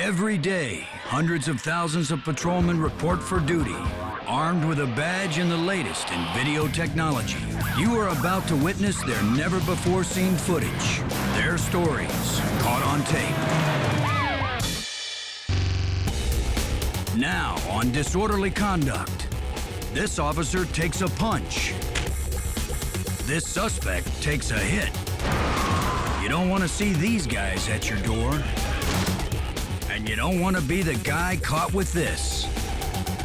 Every day, hundreds of thousands of patrolmen report for duty, armed with a badge and the latest in video technology. You are about to witness their never-before-seen footage, their stories caught on tape. Now, on disorderly conduct, this officer takes a punch. This suspect takes a hit. You don't want to see these guys at your door. And you don't want to be the guy caught with this.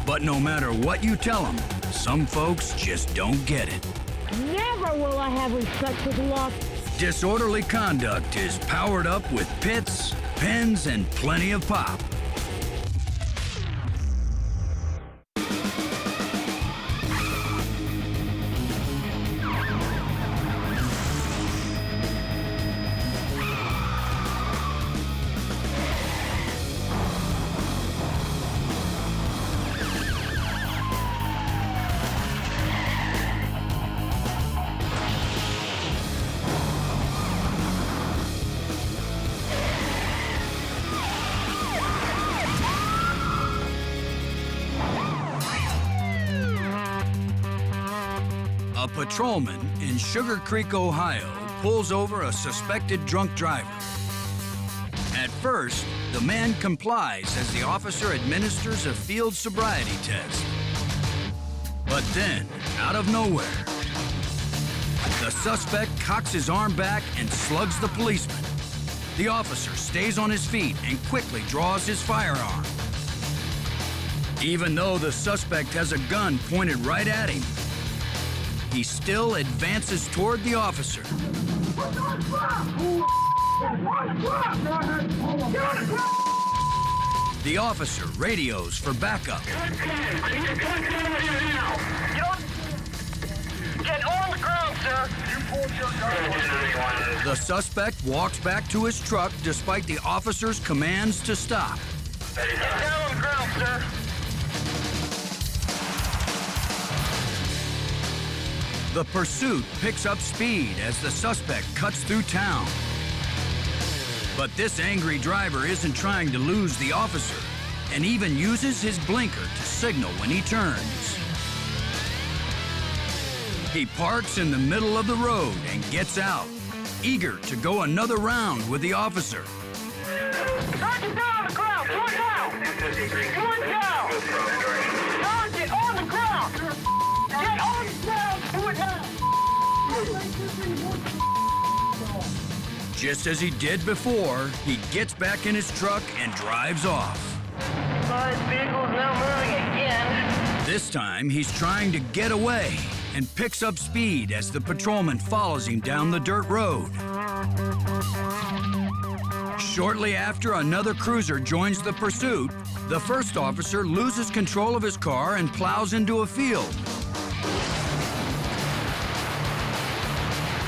But no matter what you tell them, some folks just don't get it. Never will I have respect for the law. Disorderly conduct is powered up with pits, pens, and plenty of pop. A patrolman in Sugar Creek, Ohio, pulls over a suspected drunk driver. At first, the man complies as the officer administers a field sobriety test. But then, out of nowhere, the suspect cocks his arm back and slugs the policeman. The officer stays on his feet and quickly draws his firearm. Even though the suspect has a gun pointed right at him, he still advances toward the officer. The officer radios for backup. Get on the ground, sir! The suspect walks back to his truck despite the officer's commands to stop. Get down on the ground, sir! The pursuit picks up speed as the suspect cuts through town. But this angry driver isn't trying to lose the officer and even uses his blinker to signal when he turns. He parks in the middle of the road and gets out, eager to go another round with the officer. Sergeant, down on the ground! One down! One down! Sergeant, on the ground! Get on the ground! Do it now! Just as he did before, he gets back in his truck and drives off. This vehicle's now moving again. This time, he's trying to get away and picks up speed as the patrolman follows him down the dirt road. Shortly after another cruiser joins the pursuit, the first officer loses control of his car and plows into a field.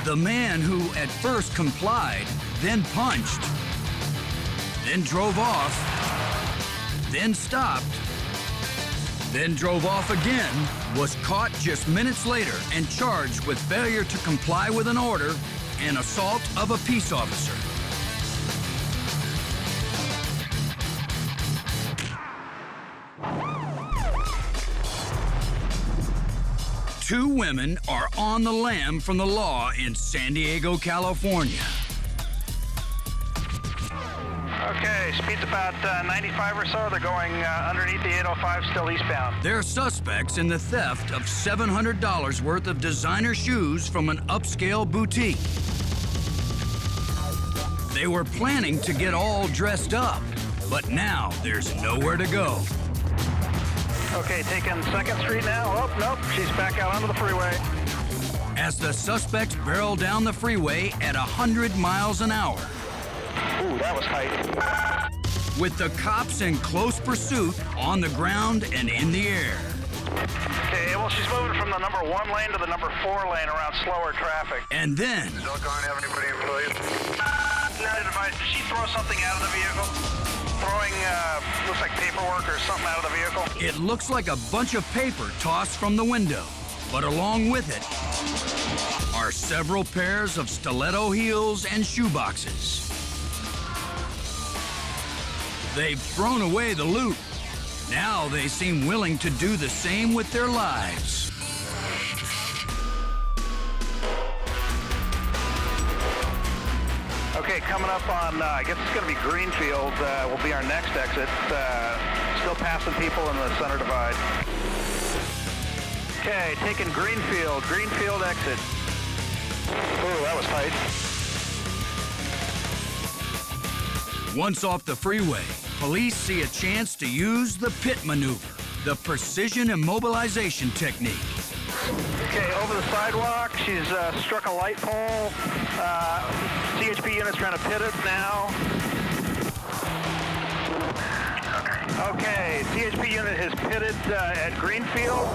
The man who at first complied, then punched, then drove off, then stopped, then drove off again, was caught just minutes later and charged with failure to comply with an order and assault of a peace officer. Two women are on the lam from the law in San Diego, California. Okay, speed's about 95 or so. They're going underneath the 805, still eastbound. They're suspects in the theft of $700 worth of designer shoes from an upscale boutique. They were planning to get all dressed up, but now there's nowhere to go. Okay, taking 2nd Street now. Oh, nope, she's back out onto the freeway. As the suspects barrel down the freeway at 100 miles an hour. Ooh, that was tight. With the cops in close pursuit on the ground and in the air. Okay, well, she's moving from the number 1 lane to the number 4 lane around slower traffic. And then, Don't have anybody employed. Narrated advice, did she throw something out of the vehicle? Throwing, looks like paperwork or something out of the vehicle. it looks like a bunch of paper tossed from the window. But along with it are several pairs of stiletto heels and shoeboxes. They've thrown away the loot. Now they seem willing to do the same with their lives. Okay, coming up on, I guess it's going to be Greenfield, will be our next exit. Still passing people in the center divide. Okay, taking Greenfield exit. Ooh, that was tight. Once off the freeway, police see a chance to use the pit maneuver, the precision immobilization technique. Okay, over the sidewalk, she's struck a light pole. CHP unit's trying to pit it now. Okay, CHP unit has pitted at Greenfield.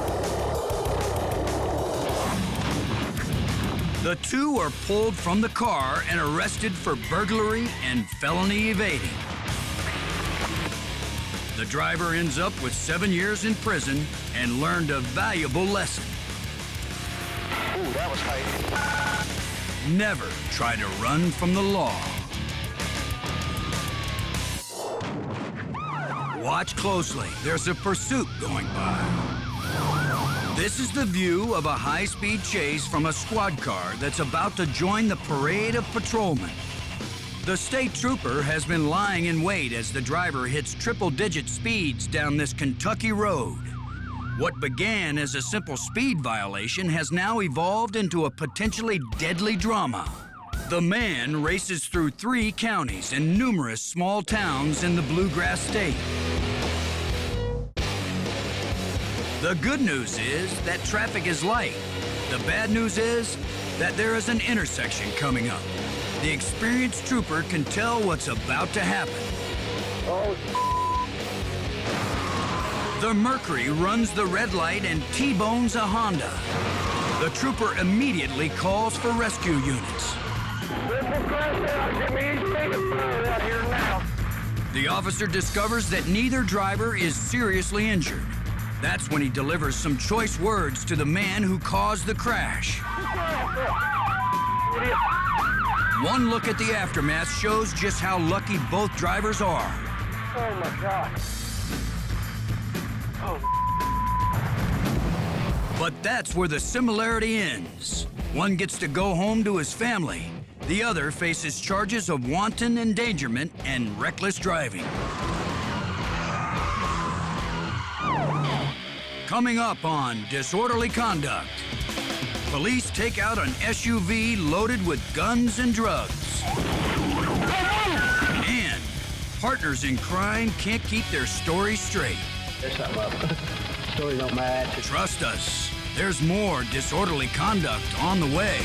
The two are pulled from the car and arrested for burglary and felony evading. The driver ends up with 7 years in prison and learned a valuable lesson. Ooh, that was tight. Never try to run from the law. Watch closely. There's a pursuit going by. This is the view of a high-speed chase from a squad car that's about to join the parade of patrolmen. The state trooper has been lying in wait as the driver hits triple-digit speeds down this Kentucky road. What began as a simple speed violation has now evolved into a potentially deadly drama. The man races through 3 counties and numerous small towns in the Bluegrass State. The good news is that traffic is light. The bad news is that there is an intersection coming up. The experienced trooper can tell what's about to happen. The Mercury runs the red light and T-bones a Honda. The trooper immediately calls for rescue units. The officer discovers that neither driver is seriously injured. That's when he delivers some choice words to the man who caused the crash. One look at the aftermath shows just how lucky both drivers are. Oh my God. But that's where the similarity ends. One gets to go home to his family. The other faces charges of wanton endangerment and reckless driving. Coming up on Disorderly Conduct, police take out an SUV loaded with guns and drugs. And partners in crime can't keep their story straight. There's something up. Story don't match. Trust us, there's more Disorderly Conduct on the way.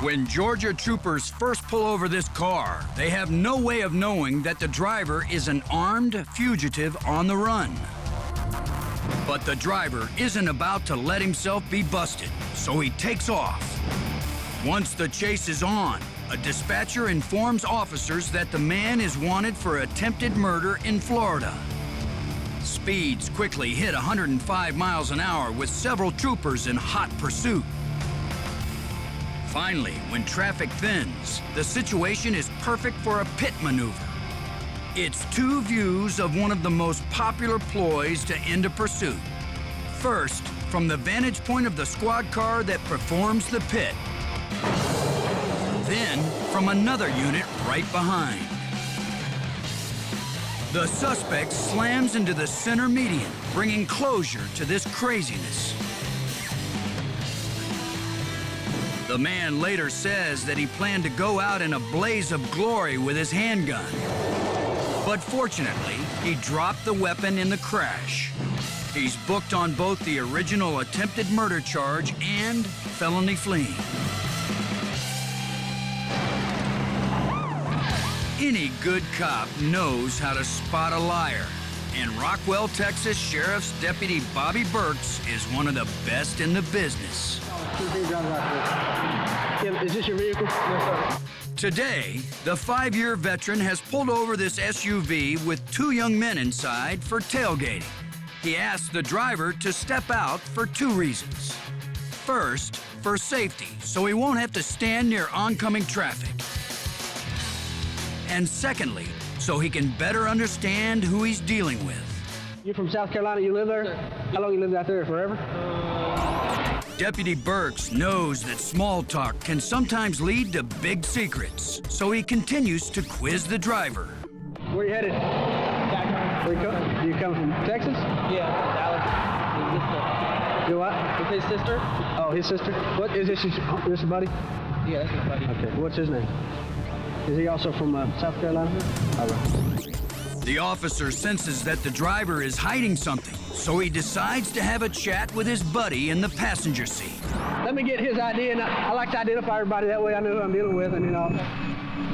When Georgia troopers first pull over this car, they have no way of knowing that the driver is an armed fugitive on the run. But the driver isn't about to let himself be busted, so he takes off. Once the chase is on, a dispatcher informs officers that the man is wanted for attempted murder in Florida. Speeds quickly hit 105 miles an hour with several troopers in hot pursuit. Finally, when traffic thins, the situation is perfect for a pit maneuver. It's 2 views of one of the most popular ploys to end a pursuit. First, from the vantage point of the squad car that performs the pit. Then, from another unit right behind. The suspect slams into the center median, bringing closure to this craziness. The man later says that he planned to go out in a blaze of glory with his handgun. But fortunately, he dropped the weapon in the crash. He's booked on both the original attempted murder charge and felony fleeing. Any good cop knows how to spot a liar. And Rockwell, Texas Sheriff's Deputy Bobby Burks is one of the best in the business. Is this your vehicle? Yes, sir. Today, the 5-year veteran has pulled over this SUV with 2 young men inside for tailgating. He asked the driver to step out for 2 reasons. First, for safety, so he won't have to stand near oncoming traffic. And secondly, so he can better understand who he's dealing with. You from South Carolina, you live there? How long you lived out there, forever? Deputy Burks knows that small talk can sometimes lead to big secrets, so he continues to quiz the driver. Where you headed? Where you come? Do you come from Texas? Yeah, Dallas. You what? With his sister? Oh, his sister? What, is this your buddy? Yeah, that's his buddy. Okay, what's his name? Is he also from South Carolina? All right. The officer senses that the driver is hiding something, so he decides to have a chat with his buddy in the passenger seat. Let me get his ID, and I like to identify everybody. That way I know who I'm dealing with, and you know,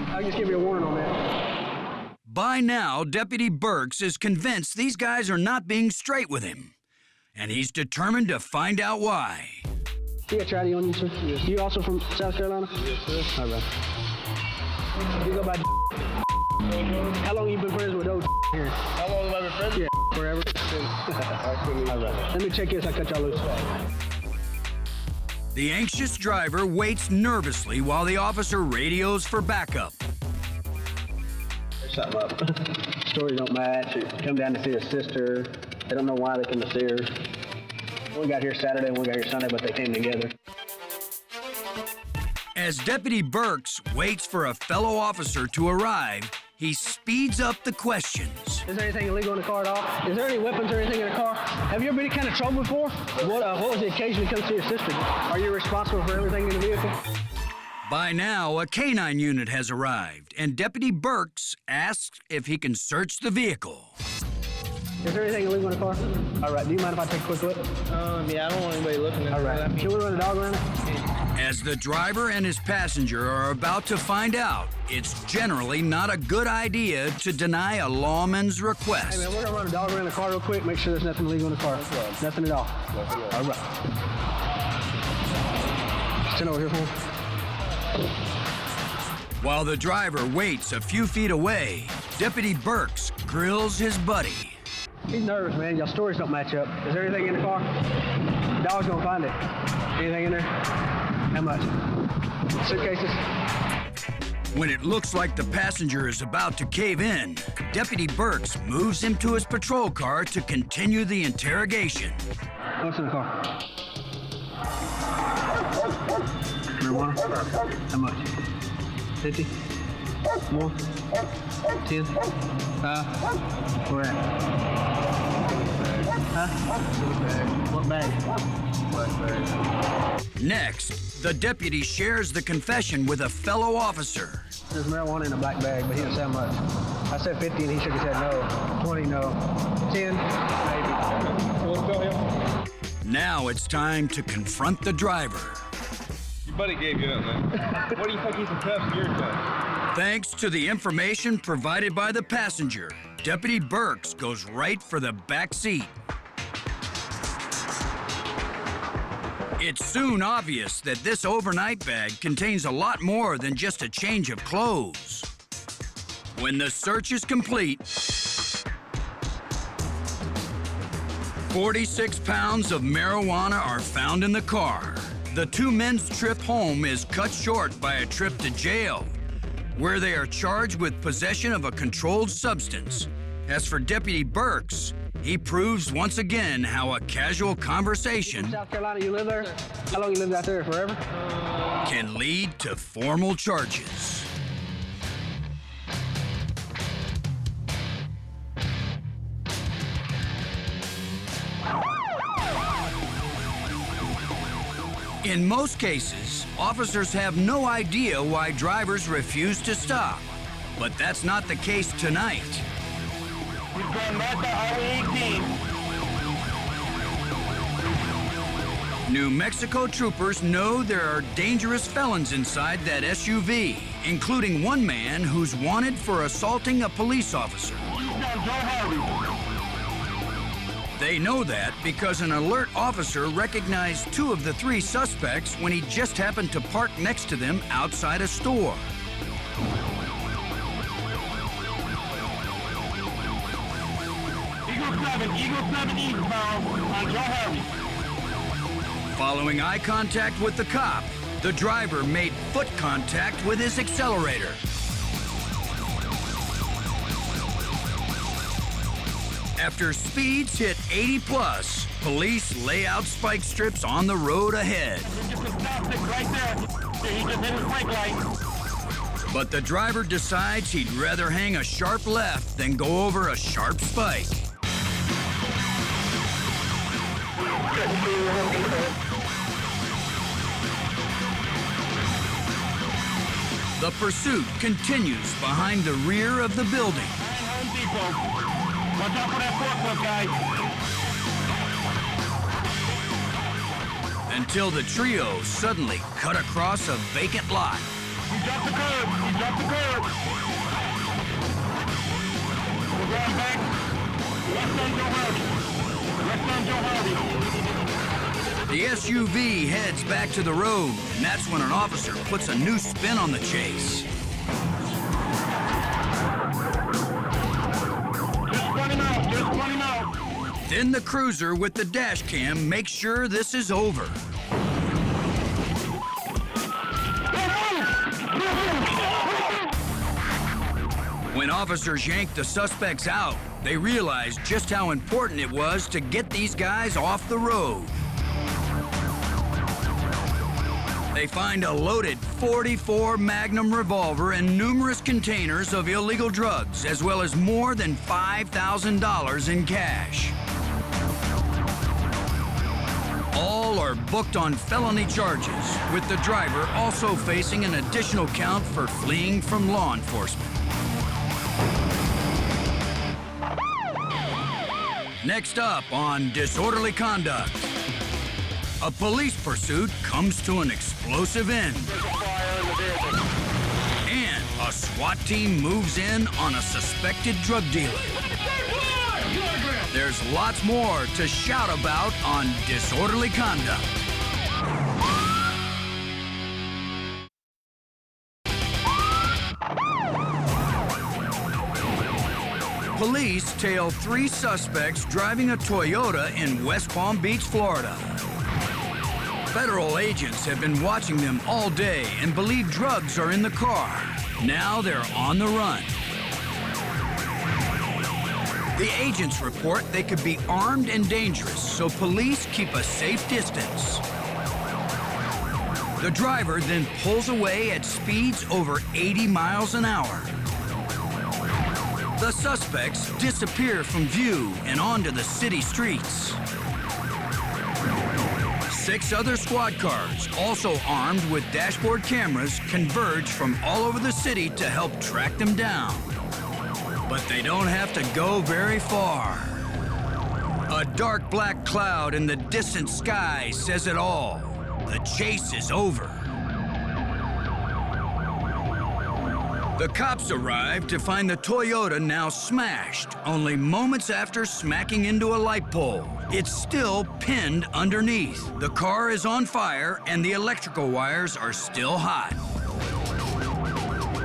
I'll just give you a warning on that. By now, Deputy Burks is convinced these guys are not being straight with him, and he's determined to find out why. You got your ID on you, sir? Yes. You also from South Carolina? Yes, sir. All right. You go by How long you been friends with those here? How long have I been friends? Yeah, forever. All right. Let me check this. I cut y'all loose. The anxious driver waits nervously while the officer radios for backup. There's something up. Stories don't match. They come down to see his sister. They don't know why they come to see her. We got here Saturday and we got here Sunday, but they came together. As Deputy Burks waits for a fellow officer to arrive, he speeds up the questions. Is there anything illegal in the car at all? Is there any weapons or anything in the car? Have you ever been in kind of trouble before? What was the occasion to come see your sister? Are you responsible for everything in the vehicle? By now, a canine unit has arrived, and Deputy Burks asks if he can search the vehicle. Is there anything illegal in the car? All right, do you mind if I take a quick look? Yeah, I don't want anybody looking at All right, can we run a dog around it? As the driver and his passenger are about to find out, it's generally not a good idea to deny a lawman's request. Hey man, we're gonna run a dog around the car real quick, make sure there's nothing illegal in the car. Nothing at all. All right. Stand over here for me. While the driver waits a few feet away, Deputy Burks grills his buddy. He's nervous, man. Y'all stories don't match up. Is there anything in the car? The dog's gonna find it. Anything in there? How much? Suitcases? When it looks like the passenger is about to cave in, Deputy Burks moves him to his patrol car to continue the interrogation. What's in the car? Marijuana? How much? 50? More? 10? Where at? Huh? What bag? Black bag. Next, the deputy shares the confession with a fellow officer. There's marijuana in a black bag, but he didn't say how much. I said 50 and he shook his head no. 20, no. 10, maybe. Let's go here. Now it's time to confront the driver. Your buddy gave you that, man. What do you think he's confessing your time? Thanks to the information provided by the passenger, Deputy Burks goes right for the back seat. It's soon obvious that this overnight bag contains a lot more than just a change of clothes. When the search is complete, 46 pounds of marijuana are found in the car. The two men's trip home is cut short by a trip to jail, where they are charged with possession of a controlled substance. As for Deputy Burks, he proves once again how a casual conversation South Carolina, you live there? How long you lived out there, forever? can lead to formal charges. In most cases, officers have no idea why drivers refuse to stop. But that's not the case tonight. He's going north on Highway 18. New Mexico troopers know there are dangerous felons inside that SUV, including one man who's wanted for assaulting a police officer. They know that because an alert officer recognized two of the three suspects when he just happened to park next to them outside a store. Eagle 7 eastbound on Joe Harvey. Following eye contact with the cop, the driver made foot contact with his accelerator. After speeds hit 80 plus, police lay out spike strips on the road ahead. Right there. He just hit his brake light. But the driver decides he'd rather hang a sharp left than go over a sharp spike. The pursuit continues behind the rear of the building. Home Depot. Watch out for that forklift, guys. Until the trio suddenly cut across a vacant lot. He dropped the curb. He dropped the curb. We're going back. Left on Joe Harvey. Left on Joe Harvey. The SUV heads back to the road, and that's when an officer puts a new spin on the chase. Just run him out. Just run him out. Then the cruiser with the dash cam makes sure this is over. When officers yanked the suspects out, they realized just how important it was to get these guys off the road. They find a loaded .44 Magnum revolver and numerous containers of illegal drugs, as well as more than $5,000 in cash. All are booked on felony charges, with the driver also facing an additional count for fleeing from law enforcement. Next up on Disorderly Conduct, a police pursuit comes to an explosive end. And a SWAT team moves in on a suspected drug dealer. There's lots more to shout about on Disorderly Conduct. Police tail 3 suspects driving a Toyota in West Palm Beach, Florida. Federal agents have been watching them all day and believe drugs are in the car. Now they're on the run. The agents report they could be armed and dangerous, so police keep a safe distance. The driver then pulls away at speeds over 80 miles an hour. The suspects disappear from view and onto the city streets. 6 other squad cars, also armed with dashboard cameras, converge from all over the city to help track them down. But they don't have to go very far. A dark black cloud in the distant sky says it all. The chase is over. The cops arrive to find the Toyota now smashed, only moments after smacking into a light pole. It's still pinned underneath. The car is on fire and the electrical wires are still hot.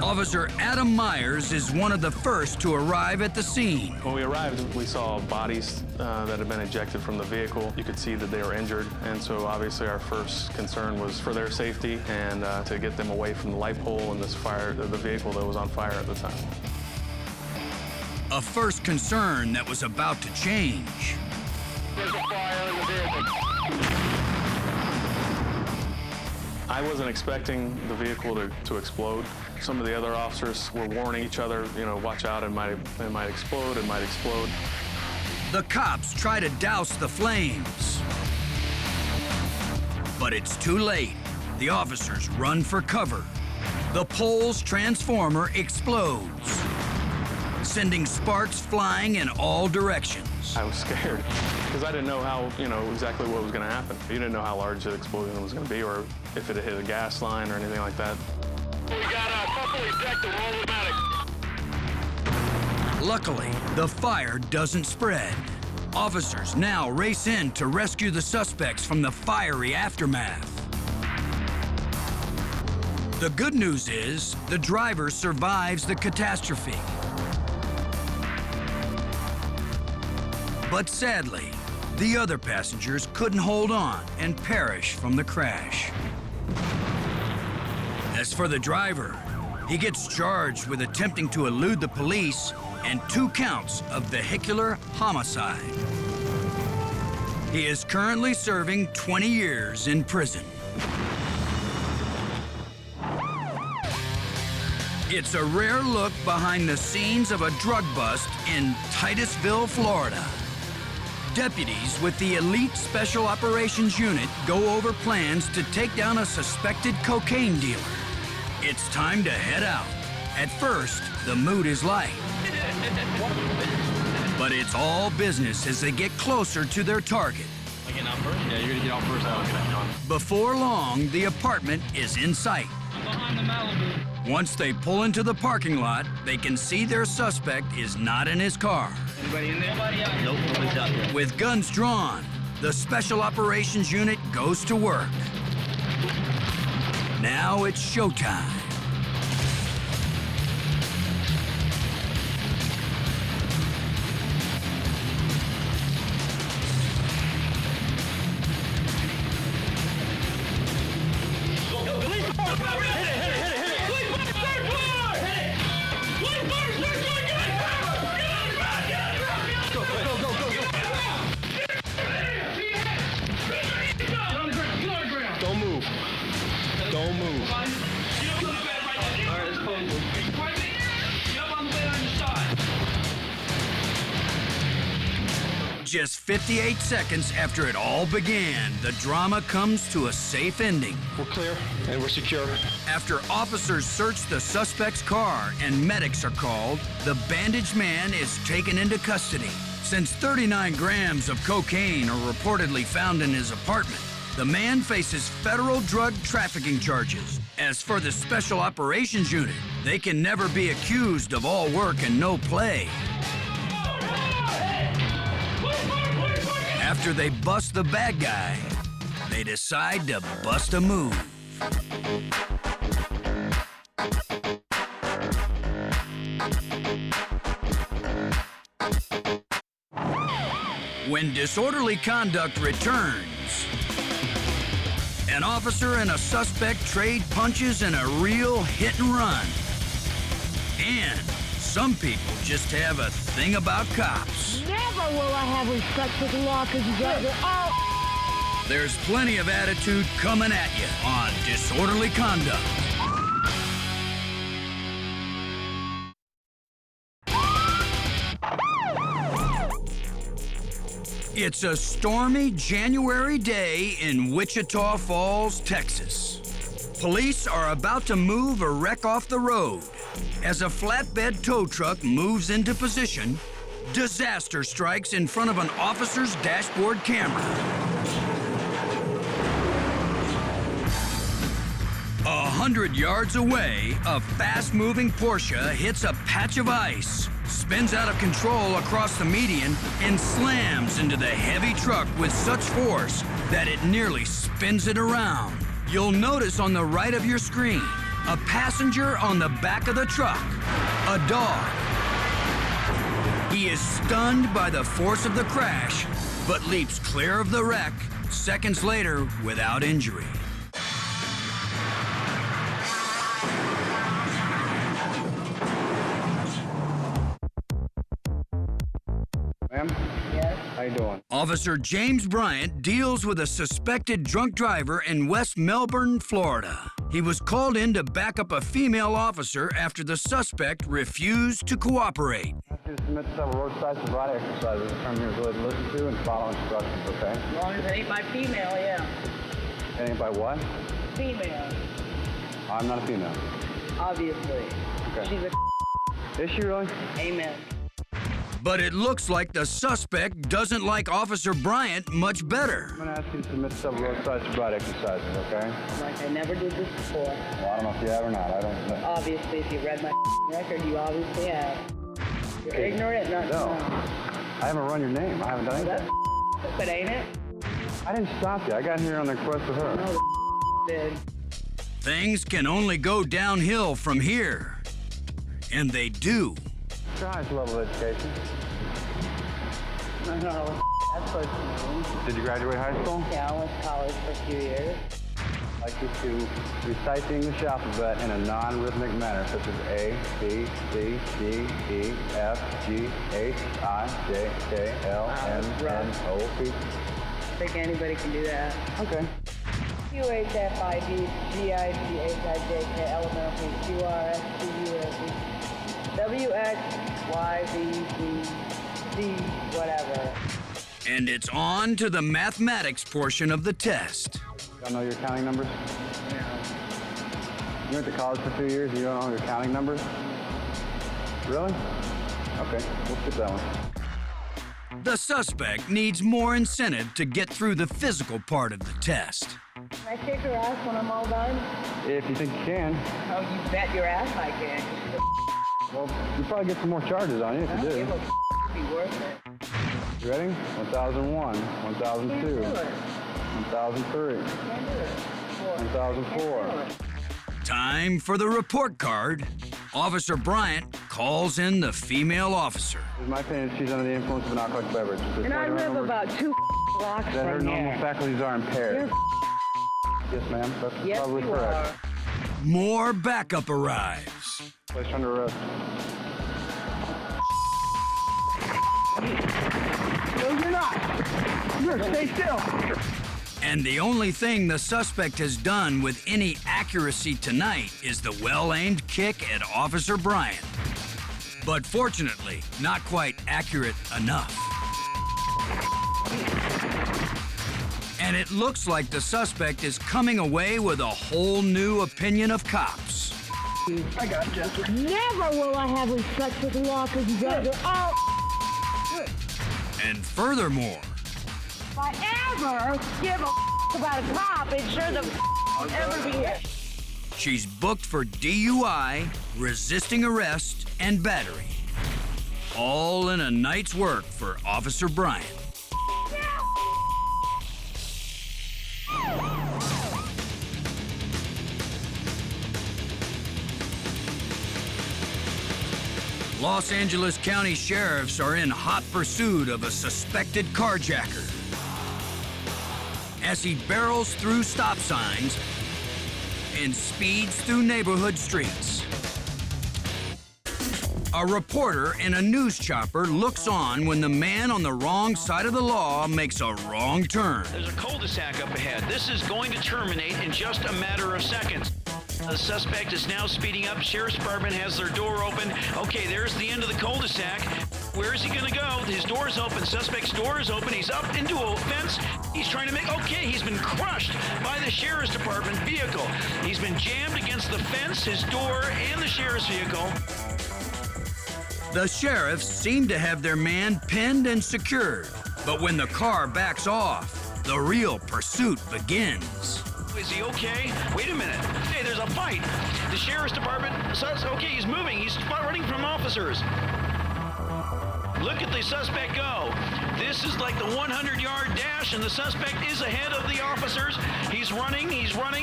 Officer Adam Myers is one of the first to arrive at the scene. When we arrived, we saw bodies that had been ejected from the vehicle. You could see that they were injured, and so obviously our first concern was for their safety and to get them away from the light pole and this fire, the vehicle that was on fire at the time. A first concern that was about to change. There's a fire in the vehicle. I wasn't expecting the vehicle to explode. Some of the other officers were warning each other, you know, watch out, it might explode, it might explode. The cops try to douse the flames. But it's too late. The officers run for cover. The pole's transformer explodes, sending sparks flying in all directions. I was scared because I didn't know how, exactly what was going to happen. You didn't know how large the explosion was going to be or if it had hit a gas line or anything like that. We got a couple ejected, automatic. Luckily, the fire doesn't spread. Officers now race in to rescue the suspects from the fiery aftermath. The good news is the driver survives the catastrophe. But sadly, The other passengers couldn't hold on and perished from the crash. As for the driver, he gets charged with attempting to elude the police and 2 counts of vehicular homicide. He is currently serving 20 years in prison. It's a rare look behind the scenes of a drug bust in Titusville, Florida. Deputies with the Elite Special Operations Unit go over plans to take down a suspected cocaine dealer. It's time to head out. At first, the mood is light. But it's all business as they get closer to their target. Am I getting out first? Yeah, you're gonna get out first. I'll get out. Before long, the apartment is in sight. I'm behind the Malibu. Once they pull into the parking lot, they can see their suspect is not in his car. Anybody in there? Nobody out here. Nope, nobody's out here. With guns drawn, the Special Operations Unit goes to work. Now it's showtime. Don't move. Don't move. Just 58 seconds after it all began, the drama comes to a safe ending. We're clear and we're secure. After officers search the suspect's car and medics are called, the bandaged man is taken into custody. Since 39 grams of cocaine are reportedly found in his apartment, the man faces federal drug trafficking charges. As for the Special Operations Unit, they can never be accused of all work and no play. After they bust the bad guy, they decide to bust a move. When disorderly conduct returns, an officer and a suspect trade punches in a real hit and run. And some people just have a thing about cops. Never will I have respect for the law because you guys are all... There's plenty of attitude coming at you on Disorderly Conduct. It's a stormy January day in Wichita Falls, Texas. Police are about to move a wreck off the road. As a flatbed tow truck moves into position, disaster strikes in front of an officer's dashboard camera. 100 yards away, a fast-moving Porsche hits a patch of ice, spins out of control across the median, and slams into the heavy truck with such force that it nearly spins it around. You'll notice on the right of your screen, a passenger on the back of the truck, a dog. He is stunned by the force of the crash, but leaps clear of the wreck seconds later without injury. Ma'am? Yes? How you doing? Officer James Bryant deals with a suspected drunk driver in West Melbourne, Florida. He was called in to back up a female officer after the suspect refused to cooperate. I have to submit several roadside sobriety exercises to come here to listen to and follow instructions, okay? As long as it ain't by female, yeah. It ain't by what? Female, I'm not a female. obviously. Okay. She's a Is she really? amen. But it looks like the suspect doesn't like Officer Bryant much better. I'm gonna ask you to submit several roadside sobriety exercises, okay? Like I never did this before. Well, I don't know if you have or not. I don't know. Obviously, if you read my record, you obviously have. You're Okay. ignorant, not No. no. I haven't run your name. I haven't done anything. But ain't it? I didn't stop you. I got here on the request of her. No, did. Things can only go downhill from here. And they do. Highest level of education. No, That's close to me. Did you graduate high school? Yeah, I went to college for a few years. I'd like you to recite the English alphabet in a non-rhythmic manner, such as A, B, C, D, E, F, G, H, I, J, K, L, M, N, O, P. I think anybody can do that. Okay. Q, H, F, I, D, G, I, G, H, I, J, K, L, M, N, O, P, Q, R, S, T, U, S, E, W, X, Y, Z, Z, Z, whatever. And it's on to the mathematics portion of the test. Don't know your counting numbers? You went to college for 2 years and you don't know your counting numbers? Really? Okay, we'll skip that one. The suspect needs more incentive to get through the physical part of the test. Can I kick her ass when I'm all done? If you think you can. Oh, you bet your ass I can. Well, you probably get some more charges on you if you do. It'll be worth it. You ready? 1001, 1002, 1003, 1004. Time for the report card. Officer Bryant calls in the female officer. In my opinion, she's under the influence of an alcoholic beverage. And I live about 2 blocks that her from normal here. faculties are impaired. Yes, ma'am. That's Yes, probably you correct. are. More backup arrives. Place you under arrest. No, you're not. You're gonna stay still. And the only thing the suspect has done with any accuracy tonight is the well-aimed kick at Officer Bryant. But fortunately, not quite accurate enough. And it looks like the suspect is coming away with a whole new opinion of cops. I got you. Never will I have respect for the law because you guys are all. And furthermore, If I ever give a about a cop, it sure the will ever be here. she's booked for DUI, resisting arrest, and battery. All in a night's work for Officer Bryant. Los Angeles County sheriffs are in hot pursuit of a suspected carjacker. As he barrels through stop signs and speeds through neighborhood streets. A reporter in a news chopper looks on when the man on the wrong side of the law makes a wrong turn. There's a cul-de-sac up ahead. This is going to terminate in just a matter of seconds. The suspect is now speeding up. Sheriff's Department has their door open. Okay, there's the end of the cul-de-sac. Where is he going to go? His door is open. Suspect's door is open. He's up into a fence. He's trying to make... Okay, he's been crushed by the Sheriff's Department vehicle. He's been jammed against the fence, his door, and the Sheriff's vehicle. The sheriffs seem to have their man pinned and secured. But when the car backs off, the real pursuit begins. Is he okay? Wait a minute. Hey, there's a fight. The Sheriff's Department says, okay, he's moving. He's running from officers. Look at the suspect go. This is like the 100-yard dash, and the suspect is ahead of the officers. He's running.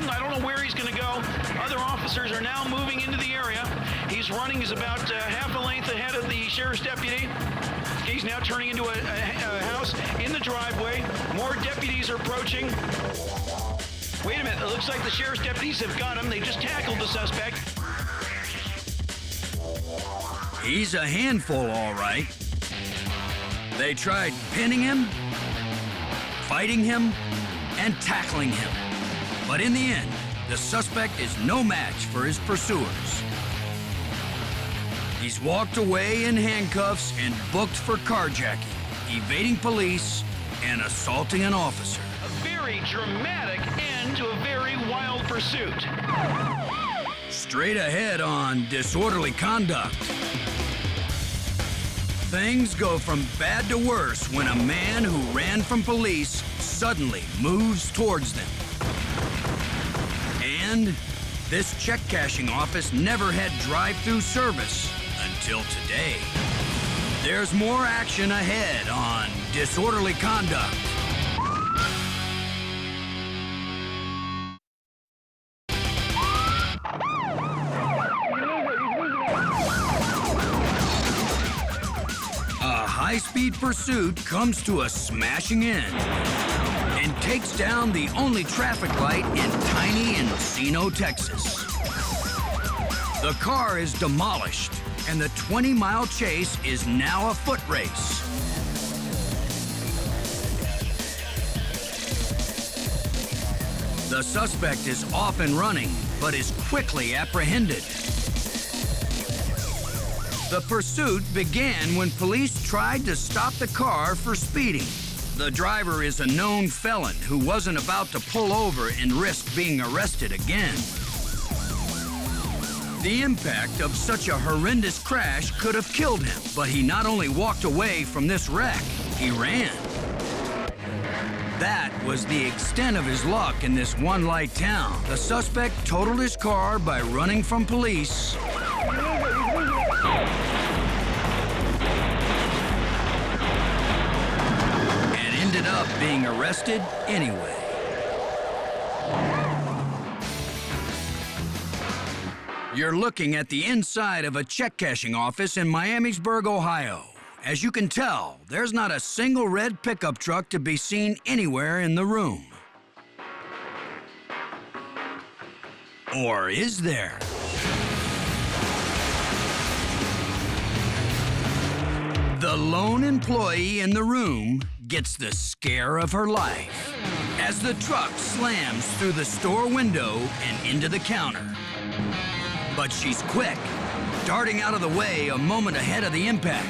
I don't know where he's going to go. Other officers are now moving into the area. He's running. He's about half a length ahead of the sheriff's deputy. He's now turning into a house in the driveway. More deputies are approaching. Wait a minute, it looks like the sheriff's deputies have got him. They just tackled the suspect. He's a handful, all right. They tried pinning him, fighting him, and tackling him. But in the end, the suspect is no match for his pursuers. He's walked away in handcuffs and booked for carjacking, evading police, and assaulting an officer. A very dramatic end to a very wild pursuit. Straight ahead on disorderly conduct. Things go from bad to worse when a man who ran from police suddenly moves towards them. And this check cashing office never had drive-through service until today. There's more action ahead on disorderly conduct. high-speed pursuit comes to a smashing end and takes down the only traffic light in tiny Encino, Texas. The car is demolished, and the 20-mile chase is now a foot race. The suspect is off and running, but is quickly apprehended. The pursuit began when police tried to stop the car for speeding. The driver is a known felon who wasn't about to pull over and risk being arrested again. The impact of such a horrendous crash could have killed him, but he not only walked away from this wreck, he ran. That was the extent of his luck in this one-light town. The suspect totaled his car by running from police and ended up being arrested anyway. You're looking at the inside of a check cashing office in Miamisburg, Ohio. As you can tell, there's not a single red pickup truck to be seen anywhere in the room. Or is there? The lone employee in the room gets the scare of her life as the truck slams through the store window and into the counter. But she's quick, darting out of the way a moment ahead of the impact.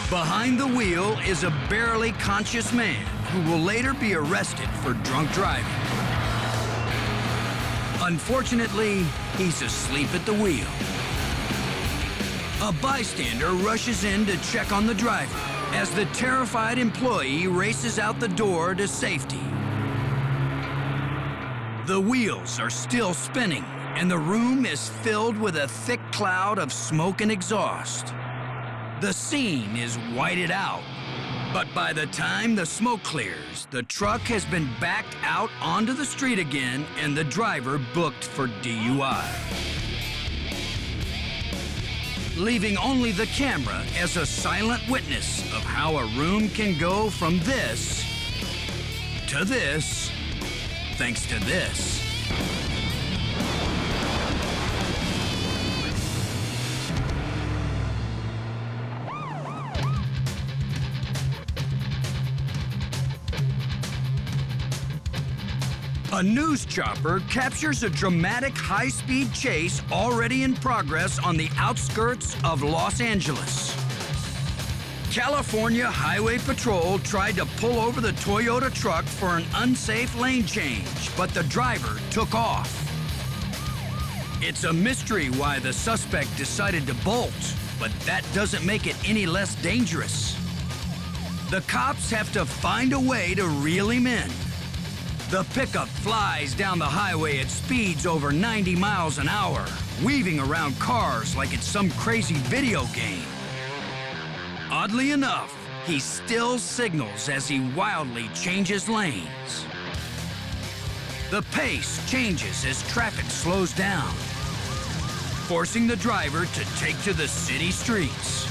Behind the wheel is a barely conscious man who will later be arrested for drunk driving. Unfortunately, he's asleep at the wheel. A bystander rushes in to check on the driver as the terrified employee races out the door to safety. The wheels are still spinning, and the room is filled with a thick cloud of smoke and exhaust. The scene is whited out, but by the time the smoke clears, the truck has been backed out onto the street again and the driver booked for DUI. Leaving only the camera as a silent witness of how a room can go from this to this, thanks to this. A news chopper captures a dramatic high-speed chase already in progress on the outskirts of Los Angeles. California Highway Patrol tried to pull over the Toyota truck for an unsafe lane change, but the driver took off. It's a mystery why the suspect decided to bolt, but that doesn't make it any less dangerous. The cops have to find a way to reel him in. The pickup flies down the highway at speeds over 90 miles an hour, weaving around cars like it's some crazy video game. Oddly enough, he still signals as he wildly changes lanes. The pace changes as traffic slows down, forcing the driver to take to the city streets.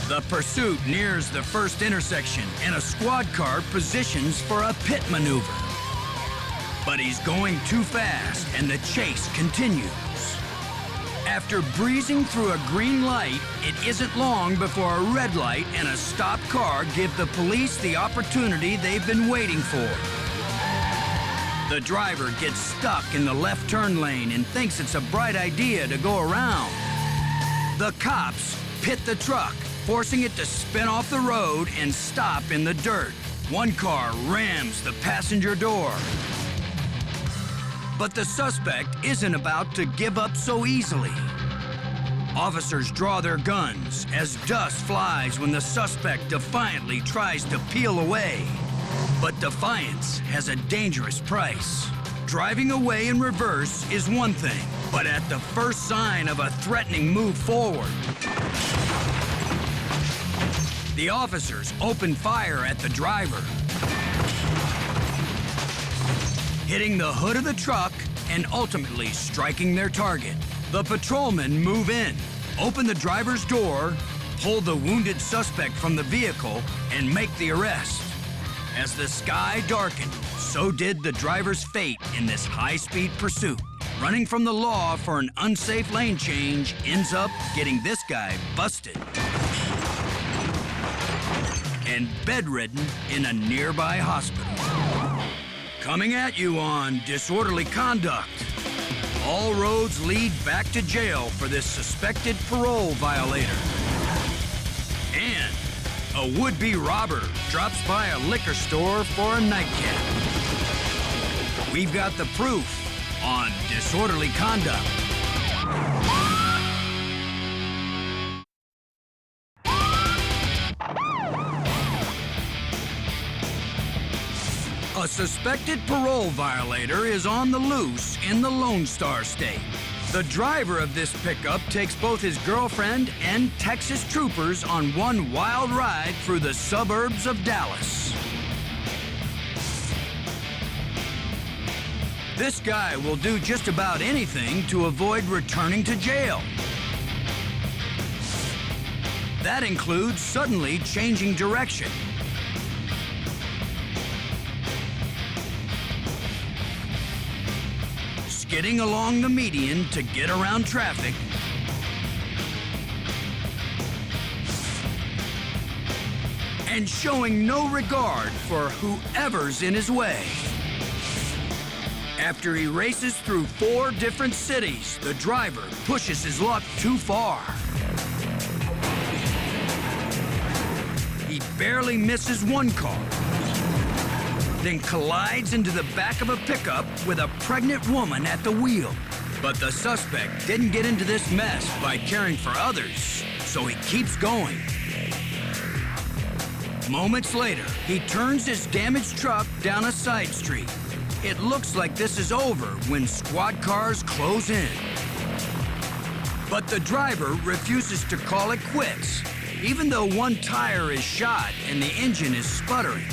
The pursuit nears the first intersection, and a squad car positions for a pit maneuver. But he's going too fast, and the chase continues. After breezing through a green light, it isn't long before a red light and a stopped car give the police the opportunity they've been waiting for. The driver gets stuck in the left turn lane and thinks it's a bright idea to go around. The cops pit the truck, forcing it to spin off the road and stop in the dirt. One car rams the passenger door. But the suspect isn't about to give up so easily. Officers draw their guns as dust flies when the suspect defiantly tries to peel away. But defiance has a dangerous price. Driving away in reverse is one thing, but at the first sign of a threatening move forward, the officers open fire at the driver, hitting the hood of the truck and ultimately striking their target. The patrolmen move in, open the driver's door, pull the wounded suspect from the vehicle and make the arrest. As the sky darkened, so did the driver's fate in this high-speed pursuit. Running from the law for an unsafe lane change ends up getting this guy busted and bedridden in a nearby hospital. Coming at you on disorderly conduct. All roads lead back to jail for this suspected parole violator. And a would-be robber drops by a liquor store for a nightcap. We've got the proof on disorderly conduct. A suspected parole violator is on the loose in the Lone Star State. The driver of this pickup takes both his girlfriend and Texas troopers on one wild ride through the suburbs of Dallas. This guy will do just about anything to avoid returning to jail. That includes suddenly changing direction, skidding along the median to get around traffic, and showing no regard for whoever's in his way. After he races through 4 different cities, the driver pushes his luck too far. He barely misses one car, then collides into the back of a pickup with a pregnant woman at the wheel. But the suspect didn't get into this mess by caring for others, so he keeps going. Moments later, he turns his damaged truck down a side street. It looks like this is over when squad cars close in. But the driver refuses to call it quits, even though one tire is shot and the engine is sputtering.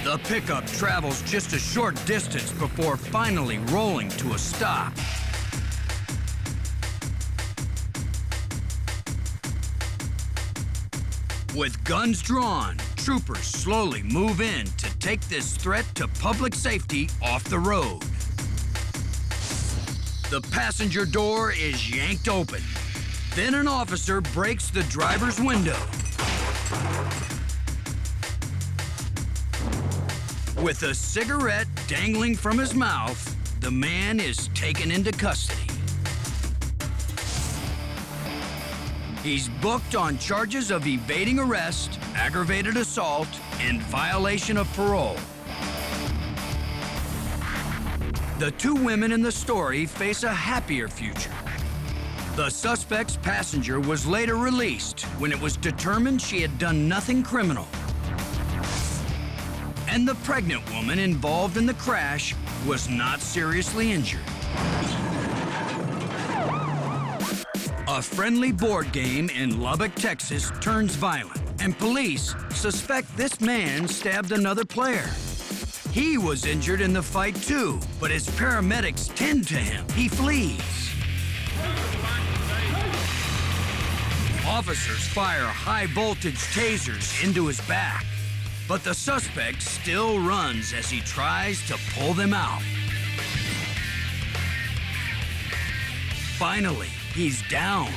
The pickup travels just a short distance before finally rolling to a stop. With guns drawn, troopers slowly move in to take this threat to public safety off the road. The passenger door is yanked open. Then an officer breaks the driver's window. With a cigarette dangling from his mouth, the man is taken into custody. He's booked on charges of evading arrest, aggravated assault, and violation of parole. The 2 women in the story face a happier future. The suspect's passenger was later released when it was determined she had done nothing criminal. And the pregnant woman involved in the crash was not seriously injured. A friendly board game in Lubbock, Texas turns violent, and police suspect this man stabbed another player. He was injured in the fight too, but as paramedics tend to him, he flees. Officers fire high-voltage tasers into his back, but the suspect still runs as he tries to pull them out. Finally, he's down.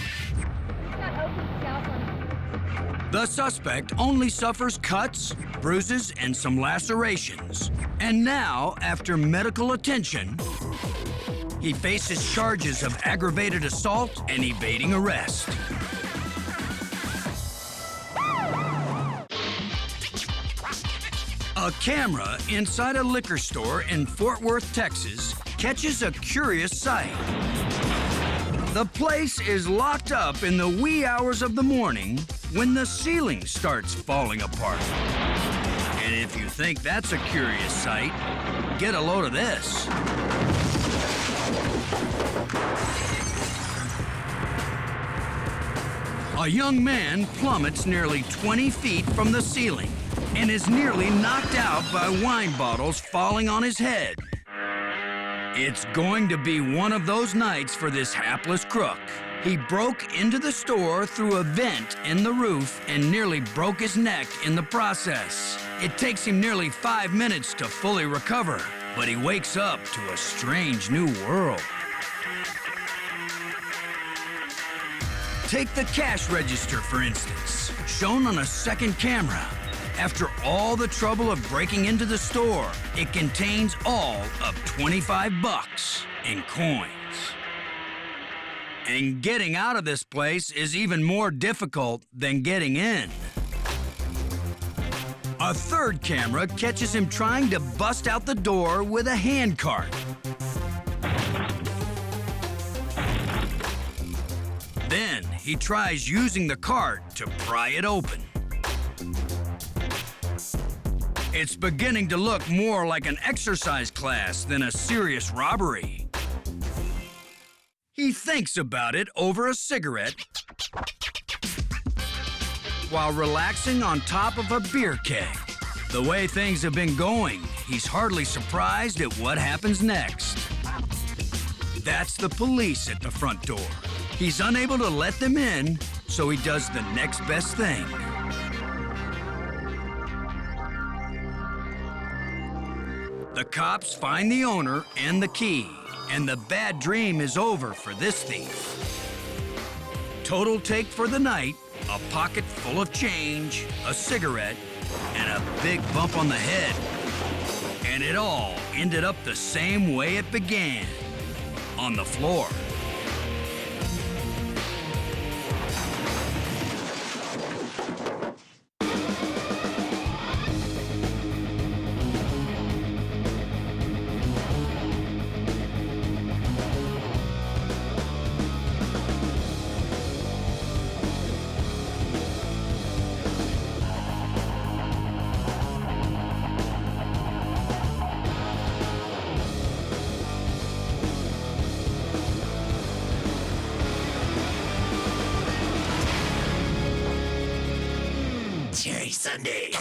The suspect only suffers cuts, bruises, and some lacerations. And now, after medical attention, he faces charges of aggravated assault and evading arrest. A camera inside a liquor store in Fort Worth, Texas, catches a curious sight. The place is locked up in the wee hours of the morning when the ceiling starts falling apart. And if you think that's a curious sight, get a load of this. A young man plummets nearly 20 feet from the ceiling and is nearly knocked out by wine bottles falling on his head. It's going to be one of those nights for this hapless crook. He broke into the store through a vent in the roof and nearly broke his neck in the process. It takes him nearly 5 minutes to fully recover, but he wakes up to a strange new world. Take the cash register, for instance, shown on a second camera. After all the trouble of breaking into the store, it contains all of 25 bucks in coins. And getting out of this place is even more difficult than getting in. A third camera catches him trying to bust out the door with a handcart. Then he tries using the cart to pry it open. It's beginning to look more like an exercise class than a serious robbery. He thinks about it over a cigarette while relaxing on top of a beer keg. The way things have been going, he's hardly surprised at what happens next. That's the police at the front door. He's unable to let them in, so he does the next best thing. The cops find the owner and the key, and the bad dream is over for this thief. Total take for the night, a pocket full of change, a cigarette, and a big bump on the head. And it all ended up the same way it began, on the floor. Sunday.